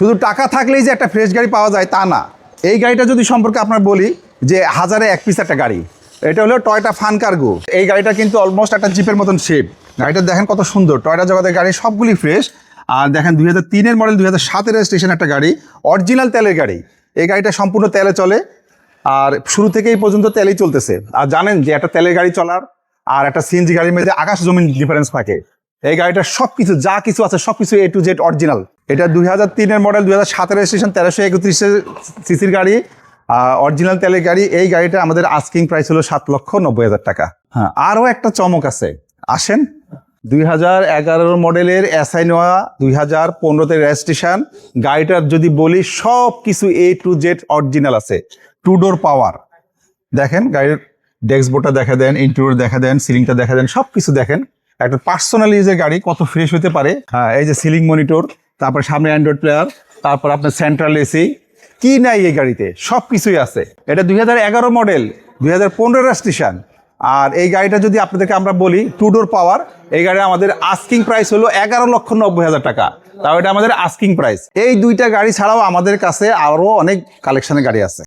শুধু টাকা থাকলেই যে একটা ফ্রেশ গাড়ি পাওয়া যায় তা না। এই গাড়িটা যদি সম্পর্কে আপনার বলি যে 1000-এ 1 পিস একটা গাড়ি, এটা হলো টয়োটা ফান কার্গো। এই গাড়িটা কিন্তু অলমোস্ট একটা জিপের মতন শেপ। গাড়িটা দেখেন কত সুন্দর, টয়োটা জগতের গাড়ি সবগুলি ফ্রেশ। আর দেখেন 2003-এর মডেল, 2007-এর রেজিস্ট্রেশন একটা গাড়ি, অরিজিনাল তেলের গাড়ি। এই গাড়িটা সম্পূর্ণ তেলে চলে, আর শুরু থেকেই পর্যন্ত তেলেই চলতেছে। আর জানেন যে একটা তেলের গাড়ি চলার আর একটা সিএনজি গাড়ির মধ্যে আকাশ জমিন ডিফারেন্স থাকে। এই গাড়িটার সবকিছু যা কিছু আছে সবকিছু A to Z অরিজিনাল। এটা 2003-এর মডেল, 2007-এর রেজিস্ট্রেশন, 1331 সিসির গাড়ি, অরিজিনাল তেলের গাড়ি। এই গাড়িটা আমাদের আস্কিং প্রাইস হলো 7,90,000 টাকা। হ্যাঁ, আরও একটা চমক আছে, আসেন। 2011 মডেলের এসআই নোয়া, 2015-তে রেজিস্ট্রেশন। গাড়িটার যদি বলি সব কিছু A to Z অরিজিনাল আছে। 2 ডোর পাওয়ার। দেখেন গাড়ির ডেস্কবোর্ডটা দেখা দেন, ইন্টেরিয়র দেখা দেন, সিলিংটা দেখা দেন, সব কিছু দেখেন। একটা পার্সোনাল ইউজের গাড়ি কত ফ্রেশ হতে পারে। হ্যাঁ, এই যে সিলিং মনিটর, তারপর সামনে অ্যান্ড্রয়েড প্লেয়ার, তারপর আপনার সেন্ট্রাল এসি, কি নাই এই গাড়িতে, সব কিছুই আছে। এটা 2011 মডেল, 2015 রেজিস্ট্রেশন। আর এই গাড়িটা যদি আপনাদেরকে আমরা বলি 2 ডোর পাওয়ার, এই গাড়ি আমাদের আস্কিং প্রাইস হলো 11,90,000 টাকা। তাও এটা আমাদের আস্কিং প্রাইস। এই দুইটা গাড়ি ছাড়াও আমাদের কাছে আরও অনেক কালেকশনের গাড়ি আছে।